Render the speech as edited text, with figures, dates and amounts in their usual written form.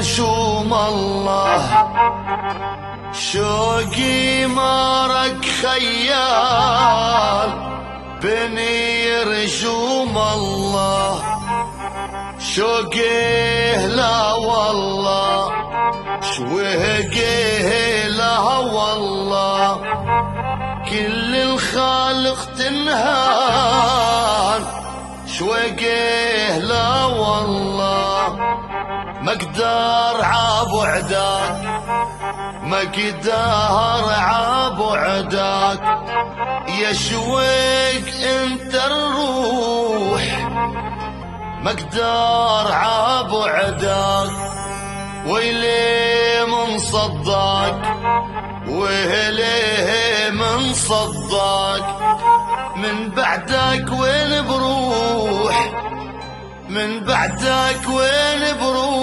رشوم الله، شوقي مارك خيال بني رشوم الله، شوقي لا والله شوقي لا والله، كل الخالق تنهان شوقي لا والله، ما اقدر عبعدك ما اقدر عبعدك، يا شويق انت الروح ما اقدر عبعدك، ويلي من صدق ويلي من صدق، من بعدك وين بروح من بعدك وين بروح.